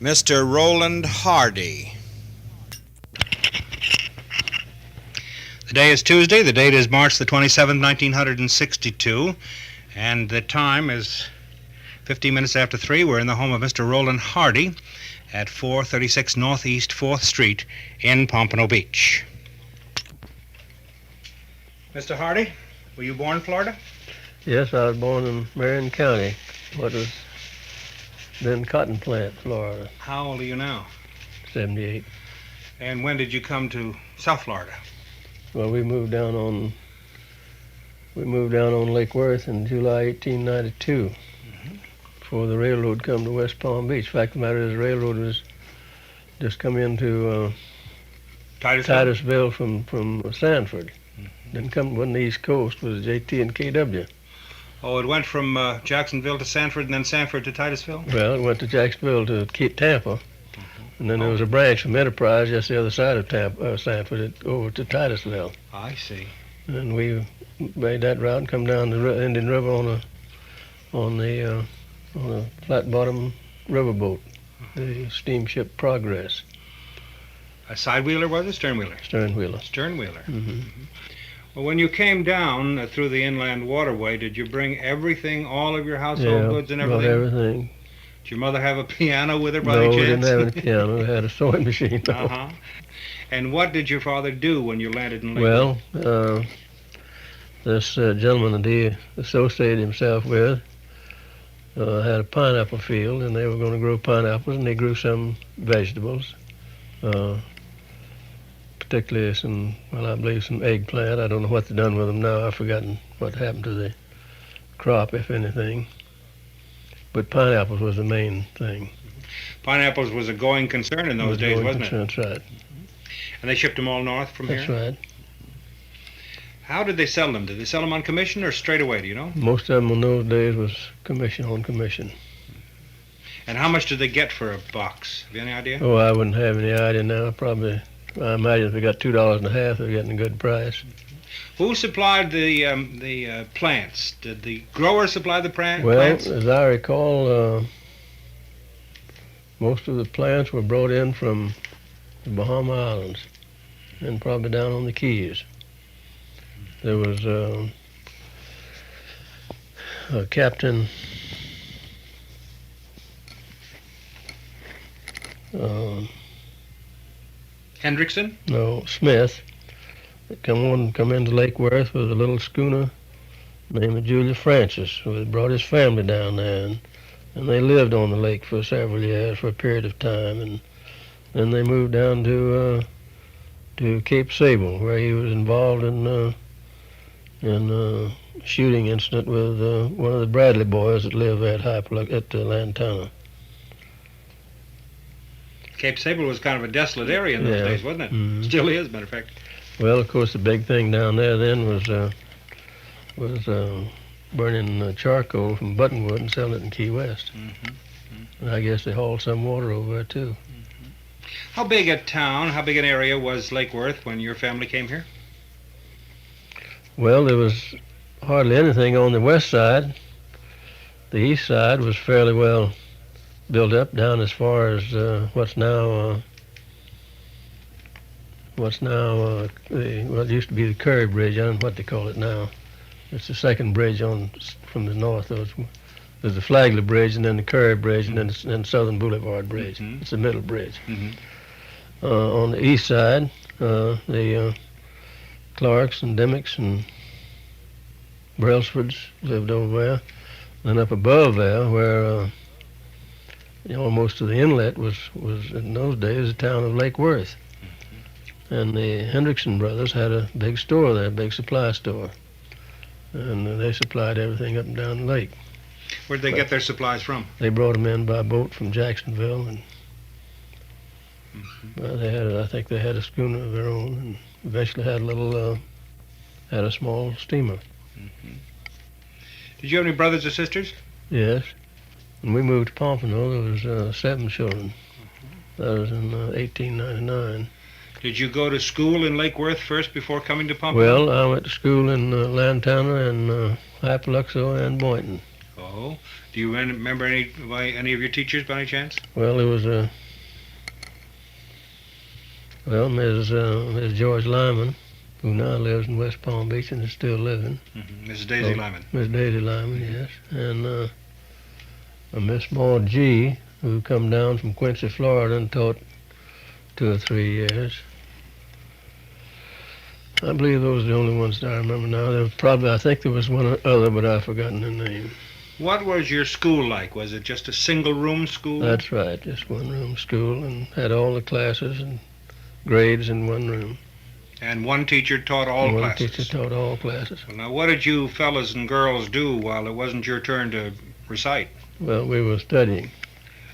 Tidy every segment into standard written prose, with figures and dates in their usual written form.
Mr. Roland Hardy. The day is Tuesday. The date is March the 27th, 1962, and the time is 15 minutes after 3. We're in the home of Mr. Roland Hardy at 436 Northeast 4th Street in Pompano Beach. Mr. Hardy, were you born in Florida? Yes, I was born in Marion County, what was then Cotton Plant, Florida. How old are you now? 78. And when did you come to South Florida? Well, we moved down on Lake Worth in July 1892. Before the railroad come to West Palm Beach. In fact, the matter is, the railroad was just come into Titusville from Sanford. Didn't come, wasn't the East Coast, was JT and KW. Oh, it went from Jacksonville to Sanford and then Sanford to Titusville? Well, it went to Jacksonville to Tampa. And then there was a branch from Enterprise just the other side of Sanford over to Titusville. I see. And we made that route and come down the Indian River on a flat-bottom riverboat, the steamship Progress. A side-wheeler was it? Stern-wheeler? Stern-wheeler. Stern-wheeler. Mm-hmm. Well, when you came down through the inland waterway, did you bring everything, all of your household goods and everything? Yeah, everything. Did your mother have a piano with her by any chance? No, we didn't have a piano. We had a sewing machine. Uh-huh. And what did your father do when you landed in Lake Well, this gentleman that he associated himself with had a pineapple field, and they were going to grow pineapples, and they grew some vegetables, particularly some, I believe some eggplant. I don't know what they've done with them now. I've forgotten what happened to the crop, if anything. But pineapples was the main thing. Pineapples was a going concern in those days, wasn't it? That's right. And they shipped them all north from here? That's right. How did they sell them? Did they sell them on commission or straight away, do you know? Most of them in those days was on commission. And how much did they get for a box? Have you any idea? Oh, I wouldn't have any idea now. Probably, I imagine if they got $2.50, they're getting a good price. Who supplied the plants? Did the grower supply the plants? Well, as I recall, most of the plants were brought in from the Bahama Islands and probably down on the Keys. There was a Captain Hendrickson? No, Smith. Come into Lake Worth with a little schooner named Julia Francis, who had brought his family down there, and they lived on the lake for several years, for a period of time, and then they moved down to Cape Sable, where he was involved in a shooting incident with one of the Bradley boys that lived at Lantana. Cape Sable was kind of a desolate area in those days, wasn't it? Mm-hmm. Still is, matter of fact. Well, of course, the big thing down there then was burning charcoal from buttonwood and selling it in Key West. Mm-hmm. Mm-hmm. And I guess they hauled some water over there, too. Mm-hmm. How big a town, how big an area was Lake Worth when your family came here? Well, there was hardly anything on the west side. The east side was fairly well built up down as far as what used to be the Curry Bridge. I don't know what they call it now. It's the second bridge from the north. There's the Flagler Bridge, and then the Curry Bridge, and then Southern Boulevard Bridge. Mm-hmm. It's the middle bridge. Mm-hmm. On the east side, the Clarks and Dimmicks and Brailsfords lived over there. And up above there, where almost to the inlet was in those days the town of Lake Worth. And the Hendrickson brothers had a big store there, a big supply store. And they supplied everything up and down the lake. Where did they get their supplies from? They brought them in by boat from Jacksonville, and I think they had a schooner of their own, and eventually had a small steamer. Mm-hmm. Did you have any brothers or sisters? Yes. When we moved to Pompano, there was 7 children. That was in 1899. Did you go to school in Lake Worth first before coming to Pompano? Well, I went to school in Lantana and Hypoluxo and Boynton. Oh, Oh, do you remember any of your teachers by any chance? Well, there was Ms. George Lyman, who now lives in West Palm Beach and is still living. Mrs. Daisy Lyman. Miss Daisy Lyman, yes. And a Miss Maud G., who come down from Quincy, Florida, and taught 2 or 3 years. I believe those are the only ones that I remember now. I think there was one other, but I've forgotten her name. What was your school like? Was it just a single-room school? That's right, just one-room school, and had all the classes and grades in one room. And one teacher taught all classes? One teacher taught all classes. Well, now, what did you fellas and girls do while it wasn't your turn to recite? Well, we were studying.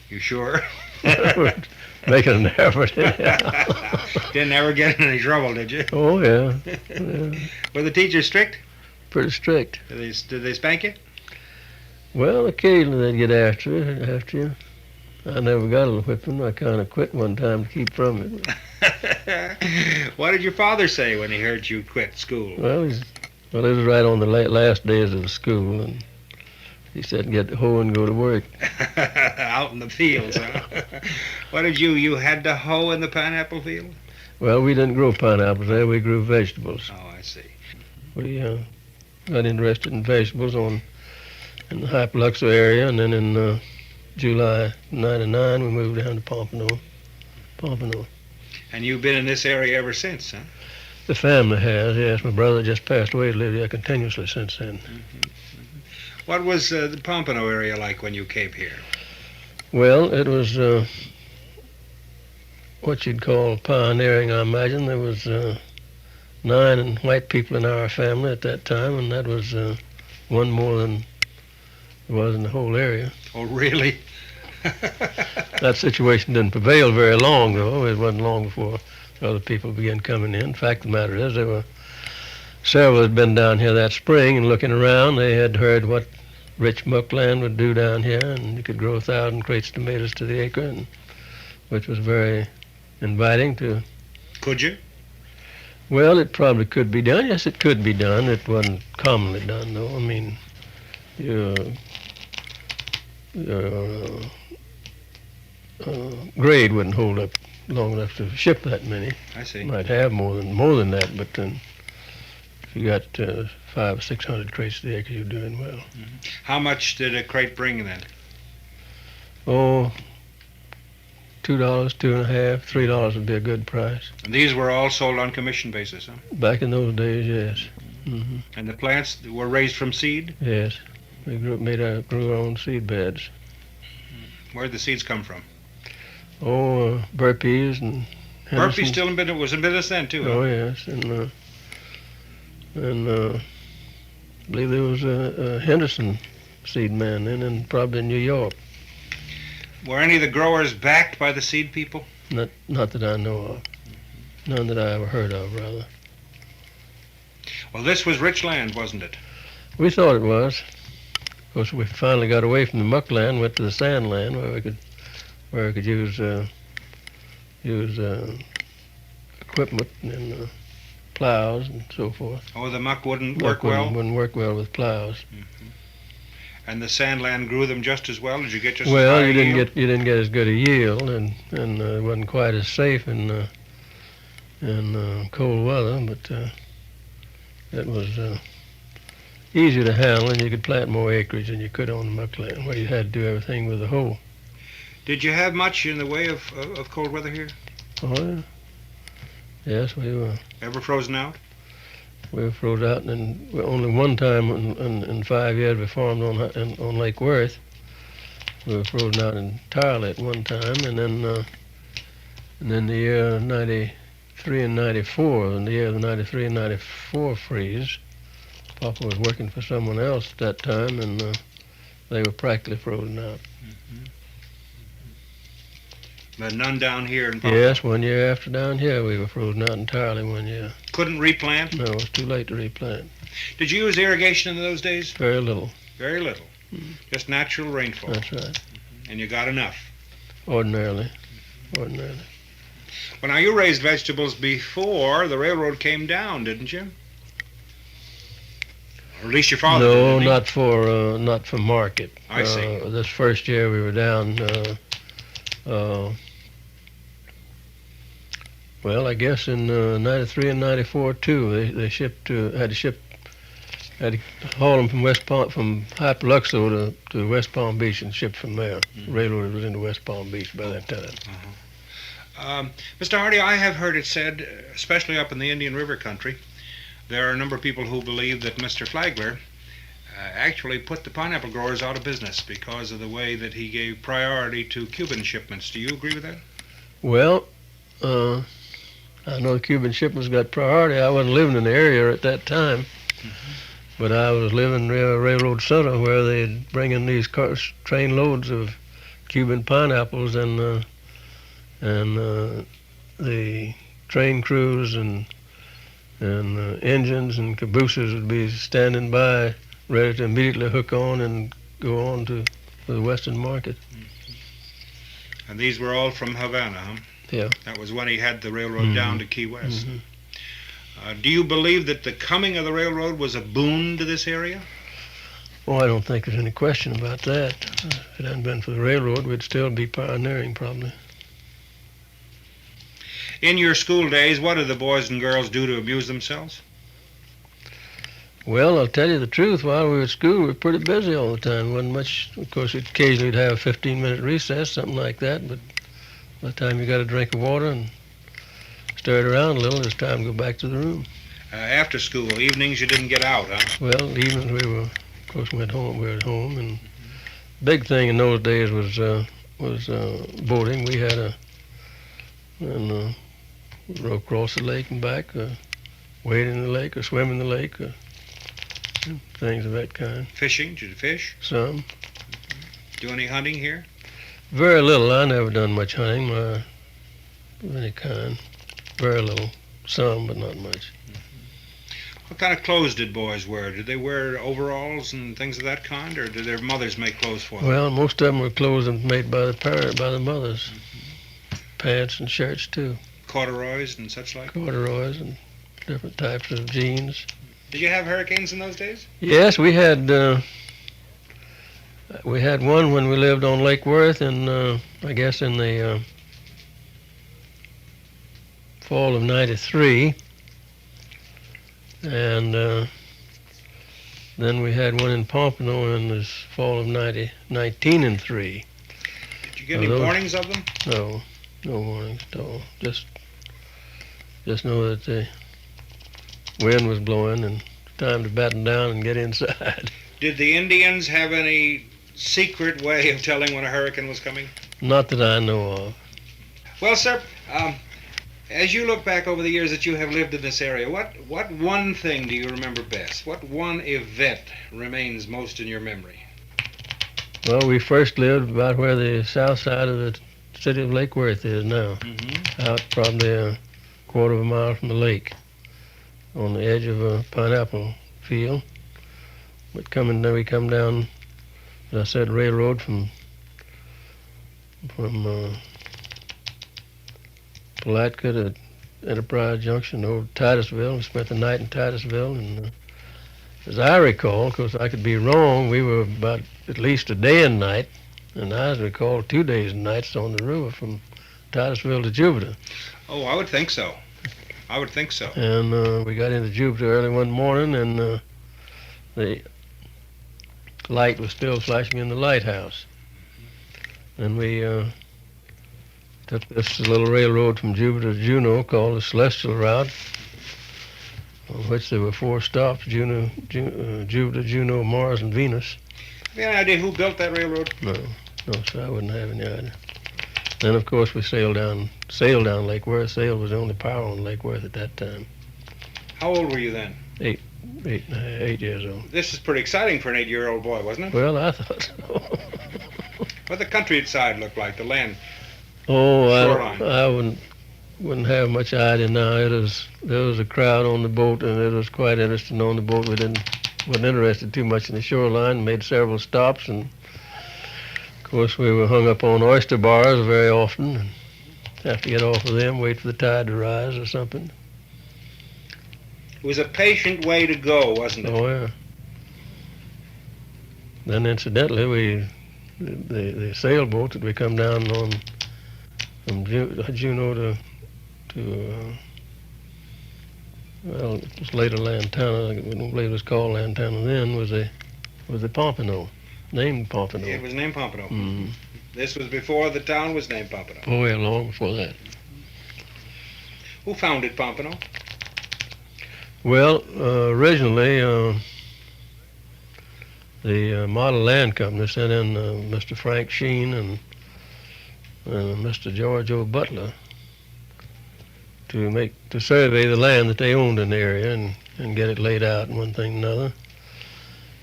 You sure? Making an effort. Didn't ever get in any trouble, did you? Oh, yeah. Were the teachers strict? Pretty strict. Did they spank you? Well, occasionally they'd get after you. I never got a whipping. I kind of quit one time to keep from it. What did your father say when he heard you quit school? Well, it was right on the last days of the school, and he said, get the hoe and go to work. Out in the fields, huh? What did you had to hoe in the pineapple field? Well, we didn't grow pineapples there. We grew vegetables. Oh, I see. We got interested in vegetables in the Hypoluxo area, and then in July '99 we moved down to Pompano. And you've been in this area ever since, huh? The family has, yes. My brother just passed away. He's lived here continuously since then. What was the Pompano area like when you came here? Well, it was what you'd call pioneering, I imagine. There was 9 white people in our family at that time, and that was one more than there was in the whole area. Oh, really? That situation didn't prevail very long, though. It wasn't long before other people began coming in. Fact of the matter is, there were several that had been down here that spring and looking around. They had heard what rich muckland would do down here, and you could grow 1,000 crates of tomatoes to the acre, which was very inviting to. Could you? Well, it probably could be done. Yes, it could be done. It wasn't commonly done, though. I mean, your grade wouldn't hold up long enough to ship that many. I see. You might have more than that, but then if you got 500 or 600 crates to the acre, you're doing well. How much did a crate bring then? Oh, $2, $2.50, $3 would be a good price. And these were all sold on commission basis, huh? Back in those days, yes. Mm-hmm. And the plants were raised from seed? Yes. We grew our own seed beds. Where'd the seeds come from? Oh, Burpees and Henderson. Burpee still was in business then, too, huh? Oh, yes. And I believe there was a Henderson seed man then, and probably in New York. Were any of the growers backed by the seed people? Not that I know of. None that I ever heard of, rather. Well, this was rich land, wasn't it? We thought it was. Of course, we finally got away from the muck land, went to the sand land, where we could use equipment and plows and so forth. Oh, the muck wouldn't work well? Wouldn't work well with plows. Mm-hmm. And the sand land grew them just as well? Did you get just well? as high You didn't yield? get as good a yield, and it wasn't quite as safe in cold weather, but it was easier to handle, and you could plant more acreage than you could on the muck land, where you had to do everything with a hoe. Did you have much in the way of cold weather here? Oh, yeah. Yes, we were. Ever frozen out? We were froze out, and only one time in 5 years we farmed on Lake Worth. We were frozen out entirely at one time, and then the year '93 and '94, in the year of the '93 and '94 freeze, Papa was working for someone else at that time, and they were practically frozen out. Mm-hmm. But none down here in Pompano? Yes, 1 year after down here we were frozen out entirely 1 year. Couldn't replant? No, it was too late to replant. Did you use irrigation in those days? Very little. Very little. Mm. Just natural rainfall. That's right. And you got enough? Ordinarily. Well, now you raised vegetables before the railroad came down, didn't you? Or at least your father No, did, not for market. I see. This first year we were down. Well, I guess in '93 and '94 too. They shipped had to haul them from from Hypoluxo to West Palm Beach and ship from there. Mm-hmm. Railroad was into West Palm Beach by that time. Mr. Hardy, I have heard it said, especially up in the Indian River country, there are a number of people who believe that Mr. Flagler actually put the pineapple growers out of business because of the way that he gave priority to Cuban shipments. Do you agree with that? Well, I know the Cuban shipments got priority. I wasn't living in the area at that time, but I was living near a railroad center where they'd bring in these train loads of Cuban pineapples, and the train crews and engines and cabooses would be standing by, ready to immediately hook on and go on to the western market. And these were all from Havana, huh? Yeah. That was when he had the railroad down to Key West. Mm-hmm. Do you believe that the coming of the railroad was a boon to this area? Oh, I don't think there's any question about that. If it hadn't been for the railroad, we'd still be pioneering, probably. In your school days, what did the boys and girls do to amuse themselves? Well, I'll tell you the truth. While we were at school, we were pretty busy all the time. Wasn't much. Of course, occasionally we'd have a 15-minute recess, something like that. But by the time you got a drink of water and stirred around a little, it's time to go back to the room. After school, evenings, you didn't get out, huh? Well, evenings we were, of course, went home. We were at home, and big thing in those days was boating. We had row across the lake and back, wade in the lake or swim in the lake, things of that kind. Fishing? Did you fish? Some. Do any hunting here? Very little. I never done much hunting of any kind. Very little. Some, but not much. What kind of clothes did boys wear? Did they wear overalls and things of that kind, or did their mothers make clothes for them? Well, most of them were clothes made by the mothers. Pants and shirts too. Corduroys and such like? Corduroys and different types of jeans. Did you have hurricanes in those days? Yes, we had one when we lived on Lake Worth, and I guess in the fall of '93, and then we had one in Pompano in the fall of 1903. Did you get any warnings of them? No warnings at all. Just know that the wind was blowing and time to batten down and get inside. Did the Indians have any secret way of telling when a hurricane was coming? Not that I know of. Well, sir, as you look back over the years that you have lived in this area, what one thing do you remember best? What one event remains most in your memory? Well, we first lived about where the south side of the city of Lake Worth is now, out probably a quarter of a mile from the lake, on the edge of a pineapple field. But we come down, as I said, railroad from Palatka to Enterprise Junction over to Titusville. We spent the night in Titusville, and as I recall, because I could be wrong, we were about at least a day and night, and I recall 2 days and nights on the river from Titusville to Jupiter. Oh, I would think so. And we got into Jupiter early one morning, and the light was still flashing in the lighthouse. And we took this little railroad from Jupiter to Juneau called the Celestial Route, on which there were 4 stops: Jupiter, Juneau, Mars, and Venus. Have you any idea who built that railroad? No, sir, I wouldn't have any idea. Then, of course, we sailed down Lake Worth. Sail was the only power on Lake Worth at that time. How old were you then? 8 years old. This is pretty exciting for an 8-year-old boy, wasn't it? Well, I thought so. What the countryside looked like, the land. Oh, Shoreline. I wouldn't have much idea now. There was a crowd on the boat, and it was quite interesting on the boat. We wasn't interested too much in the shoreline. Made several stops, and of course we were hung up on oyster bars very often, and have to get off of them, wait for the tide to rise or something. It was a patient way to go, wasn't it? Oh yeah. Then incidentally, the sailboat that we come down on from Juneau well, it was later Lantana. I don't believe it was called Lantana then. Was the Pompano, named Pompano. It was named Pompano. Mm-hmm. This was before the town was named Pompano. Oh yeah, long before that. Who founded Pompano? Well, originally the Model Land Company sent in Mr. Frank Sheen and Mr. George O. Butler to survey the land that they owned in the area and get it laid out and one thing and another.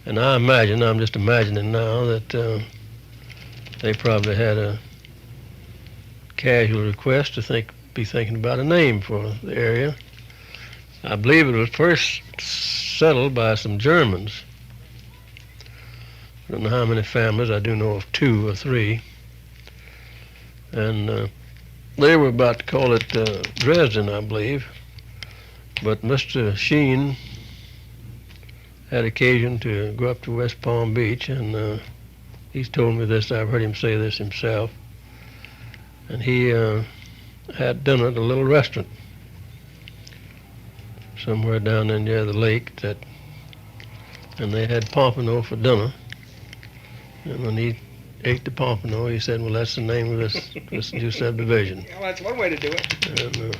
And I'm just imagining now that they probably had a casual request to be thinking about a name for the area. I believe it was first settled by some Germans. I don't know how many families. I do know of 2 or 3. And they were about to call it Dresden, I believe. But Mr. Sheen had occasion to go up to West Palm Beach, and he's told me this. I've heard him say this himself. And he had dinner at a little restaurant somewhere down in near the lake, and they had pompano for dinner. And when he ate the pompano, he said, "Well, that's the name of this new subdivision." Well, that's one way to do it. And,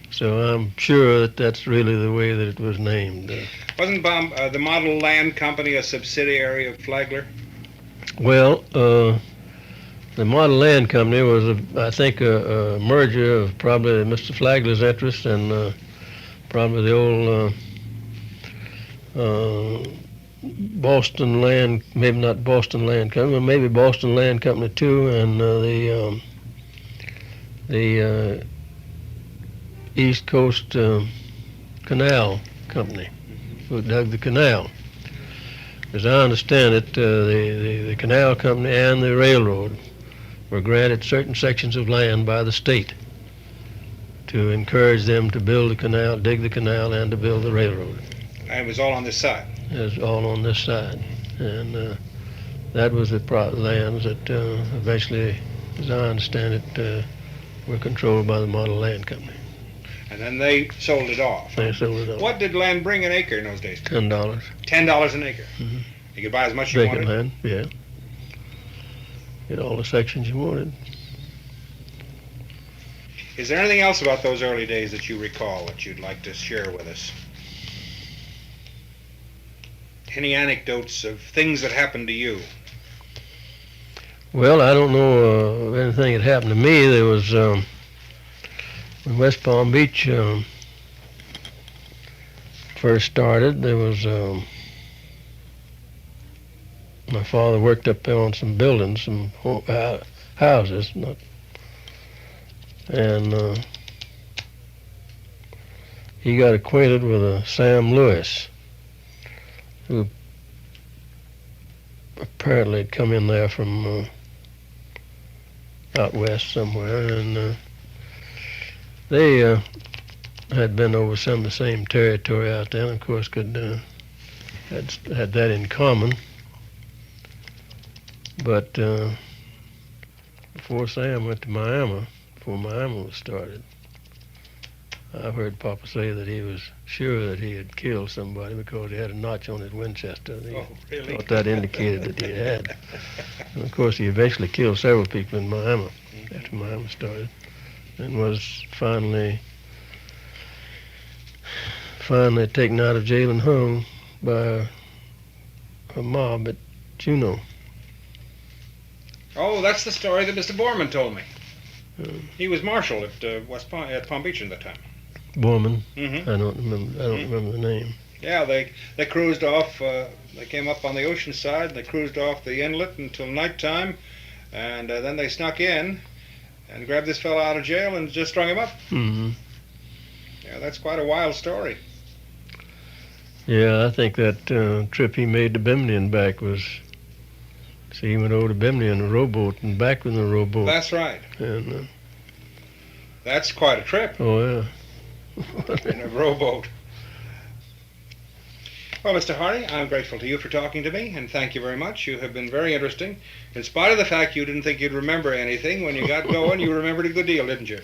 so I'm sure that that's really the way that it was named. Wasn't the Model Land Company a subsidiary of Flagler? Well, the Model Land Company was, I think, a merger of probably Mr. Flagler's interest and probably the old Boston Land, maybe not Boston Land Company, but maybe Boston Land Company too, and the East Coast Canal Company, who dug the canal. As I understand it, the canal company and the railroad were granted certain sections of land by the state to encourage them to build the canal, dig the canal, and to build the railroad. And it was all on this side? It was all on this side. And that was the lands that eventually, as I understand it, were controlled by the Model Land Company. And then they sold it off? They sold it off. What did land bring an acre in those days? $10. $10 an acre? Mm-hmm. You could buy as much as you Vacant wanted? land, yeah. Get all the sections you wanted. Is there anything else about those early days that you recall that you'd like to share with us? Any anecdotes of things that happened to you? Well, I don't know of anything that happened to me. There was, when West Palm Beach first started, there was, my father worked up there on some buildings, some houses, and he got acquainted with a Sam Lewis, who apparently had come in there from out west somewhere, and they had been over some of the same territory out there, and of course had that in common. But before Sam went to Miami, before Miami was started, I heard Papa say that he was sure that he had killed somebody because he had a notch on his Winchester. And he really? thought that indicated that he had. And of course, he eventually killed several people in Miami after Miami started, and was finally taken out of jail and hung by a mob at Juneau. Oh, that's the story that Mr. Borman told me. He was marshal at Palm Beach at the time. Borman. Mm-hmm. I don't remember the name. Yeah, they cruised off. They came up on the ocean side. They cruised off the inlet until nighttime, and then they snuck in and grabbed this fellow out of jail and just strung him up. Mm-hmm. Yeah, that's quite a wild story. Yeah, I think that trip he made to Bimini and back was. See, he went over to Bimini in a rowboat and back in the rowboat. That's right. And that's quite a trip. Oh yeah. In a rowboat. Well, Mr. Hardy, I'm grateful to you for talking to me, and thank you very much. You have been very interesting. In spite of the fact you didn't think you'd remember anything, when you got going, you remembered a good deal, didn't you?